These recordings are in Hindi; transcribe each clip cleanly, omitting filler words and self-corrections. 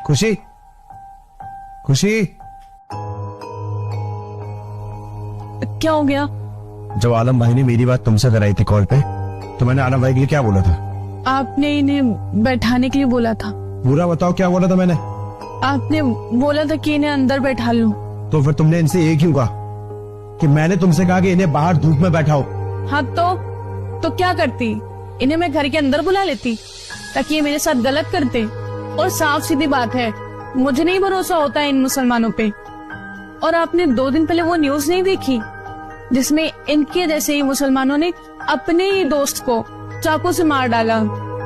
खुशी, खुशी, क्या हो गया? जब आलम भाई ने मेरी बात तुमसे कराई थी कॉल पे, तो मैंने आलम भाई के लिए क्या बोला था? आपने इन्हें बैठाने के लिए बोला था। पूरा बताओ क्या बोला था मैंने? आपने बोला था कि इन्हें अंदर बैठा लो। तो फिर तुमने इनसे ये क्यों कहा कि मैंने तुमसे कहा कि इन्हें बाहर धूप में बैठाओ? हाँ तो क्या करती? इन्हें मैं घर के अंदर बुला लेती ताकि ये मेरे साथ गलत करते। और साफ सीधी बात है, मुझे नहीं भरोसा होता है इन मुसलमानों पे। और आपने 2 दिन पहले वो न्यूज नहीं देखी जिसमें इनके जैसे ही मुसलमानों ने अपने ही दोस्त को चाकू से मार डाला?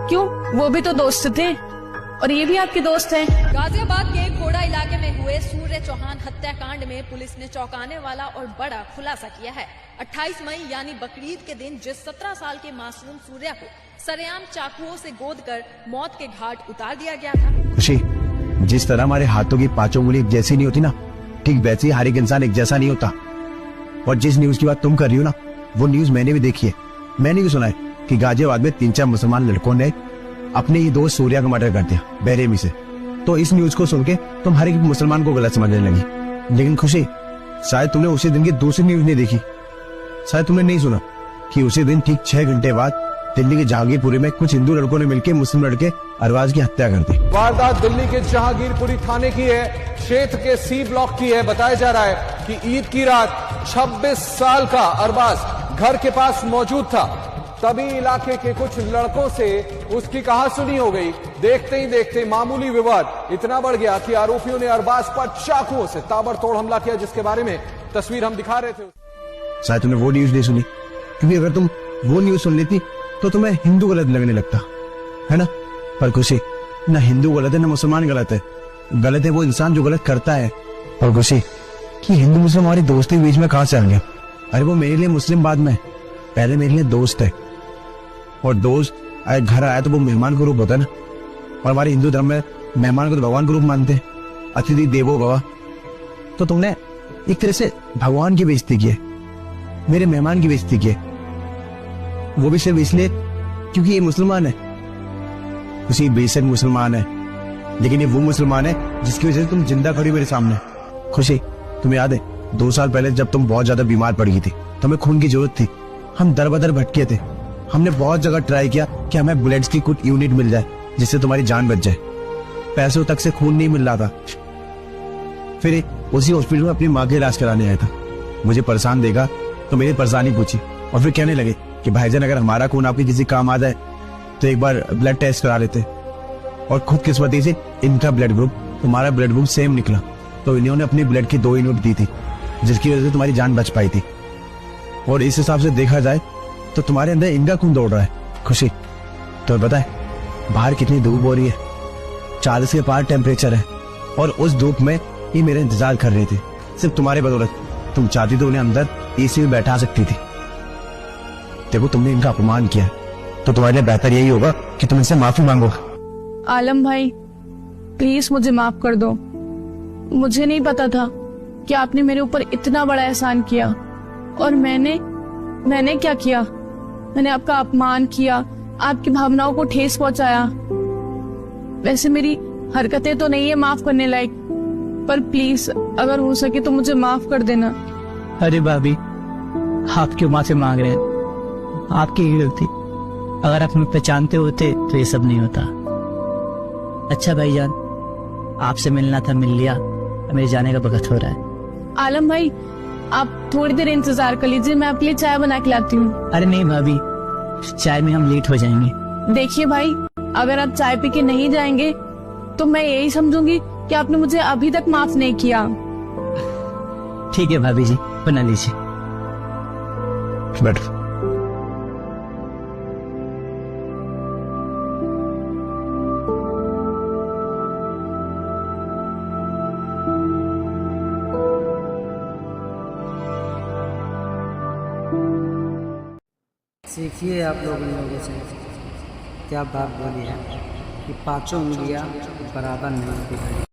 क्यों? वो भी तो दोस्त थे और ये भी आपके दोस्त हैं। गाजियाबाद के खोड़ा इलाके में हुए सूर्य चौहान हत्याकांड में पुलिस ने चौंकाने वाला और बड़ा खुलासा किया है। 28 मई यानी बकरीद के दिन जिस 17 साल के मासूम सूर्या को सरेआम चाकुओं से गोदकर मौत के घाट उतार दिया गया था। खुशी, जिस तरह हमारे हाथों की 5 उंगली एक जैसी नहीं होती ना, ठीक वैसे ही हर एक इंसान एक जैसा नहीं होता। और जिस न्यूज की बात तुम कर रही हो ना, वो न्यूज मैंने भी देखी है। मैंने भी सुना है कि गाजियाबाद में 3-4 मुसलमान लड़कों ने अपने ही दोस्त सूर्या का मर्डर कर दिया बेरहमी से। तो इस न्यूज को सुन के तुम हर एक मुसलमान को गलत समझने लगी। लेकिन खुशी, शायद तुमने उसी दिन की दूसरी न्यूज नहीं देखी। शायद तुमने नहीं सुना कि उसी दिन ठीक 6 घंटे बाद दिल्ली के जहांगीरपुरी में कुछ हिंदू लड़कों ने मिलकर मुस्लिम लड़के अरबाज की हत्या कर दी। वारदात दिल्ली के जहांगीरपुरी थाने की है, क्षेत्र के सी ब्लॉक की है। बताया जा रहा है कि ईद की रात 26 साल का अरबाज घर के पास मौजूद था। तभी इलाके के कुछ लड़कों से उसकी कहासुनी हो गई। देखते ही देखते मामूली विवाद इतना बढ़ गया कि आरोपियों ने अरबाज पर चाकुओं से ताबड़तोड़ हमला किया, जिसके बारे में तस्वीर हम दिखा रहे थे। शायद तुमने वो न्यूज नहीं सुनी, क्योंकि अगर तुम वो न्यूज सुन लेती तो तुम्हें हिंदू गलत लगने लगता है ना। पर खुशी, ना हिंदू गलत है ना मुसलमान गलत है। गलत है वो इंसान जो गलत करता है। और खुशी कि हिंदू मुस्लिम हमारी दोस्ती बीच में कहां से आ गया? अरे वो मेरे लिए मुस्लिम बाद में, पहले मेरे लिए दोस्त है। और दोस्त घर आया तो वो मेहमान का रूप होता है ना। और हमारे हिंदू धर्म में मेहमान को तो भगवान का रूप मानते हैं, अतिथि देवो भव। तो तुमने एक तरह से भगवान की बेइज्जती की है, मेरे मेहमान की बेइज्जती की है। वो भी सिर्फ इसलिए क्योंकि ये मुसलमान है। उसी बेशक मुसलमान है, लेकिन ये वो मुसलमान है जिसकी वजह से तुम जिंदा खड़ी मेरे सामने। खुशी, तुम्हें याद है 2 साल पहले जब तुम बहुत ज्यादा बीमार पड़ गई थी, तुम्हें खून की जरूरत थी, हम दर बदर भटके थे। हमने बहुत जगह ट्राई किया कि हमें बुलेट्स की कुछ यूनिट मिल जाए जिससे तुम्हारी जान बच जाए। पैसों तक से खून नहीं मिल रहा था। फिर उसी हॉस्पिटल में अपनी माँ के इलाज कराने आया था। मुझे परेशान देखा तो मेरी परेशानी पूछी और फिर कहने लगे कि भाईजान, अगर हमारा खून आपके किसी काम आ जाए तो एक बार ब्लड टेस्ट करा लेते। और खुद किस्मती से इनका ब्लड ग्रुप तुम्हारा ब्लड ग्रुप सेम निकला, तो इन्होंने अपनी ब्लड की 2 यूनिट दी थी, जिसकी वजह से तुम्हारी जान बच पाई थी। और इस हिसाब से देखा जाए तो तुम्हारे अंदर इनका खून दौड़ रहा है। खुशी, तो बताए बाहर कितनी धूप हो रही है, 40 के पार टेम्परेचर है। और उस धूप में ये मेरा इंतजार कर रही थी सिर्फ तुम्हारे बदौलत। तुम चाहती तो उन्हें अंदर एसी में बैठा सकती थी। देखो, तुमने इनका अपमान किया, तो तुम्हारे लिए बेहतर यही होगा कि तुम इनसे माफी मांगो। आलम भाई, प्लीज मुझे माफ कर दो। मुझे नहीं पता था कि आपने मेरे ऊपर इतना बड़ा एहसान किया। और मैंने क्या किया? मैंने आपका अपमान किया, आपकी भावनाओं को ठेस पहुंचाया। वैसे मेरी हरकतें तो नहीं है माफ करने लायक, पर प्लीज अगर हो सके तो मुझे माफ कर देना। अरे भाभी, आप क्यों माफी मांग रहे हैं? आपकी ही गलती। अगर आप हमें पहचानते होते तो ये सब नहीं होता। अच्छा भाईजान, आपसे मिलना था, मिल लिया। मेरे जाने का वक्त हो रहा है। आलम भाई, आप थोड़ी देर इंतजार कर लीजिए, मैं आपके लिए चाय बना के लाती हूँ। अरे नहीं भाभी, चाय में हम लेट हो जाएंगे। देखिए भाई, अगर आप चाय पी के नहीं जाएंगे तो मैं यही समझूंगी कि आपने मुझे अभी तक माफ नहीं किया। ठीक है भाभी जी, बना लीजिए। बैठो। सीखिए आप लोग इन लोगों से। क्या बात बोली है कि 5 उंगलियां बराबर नहीं होती।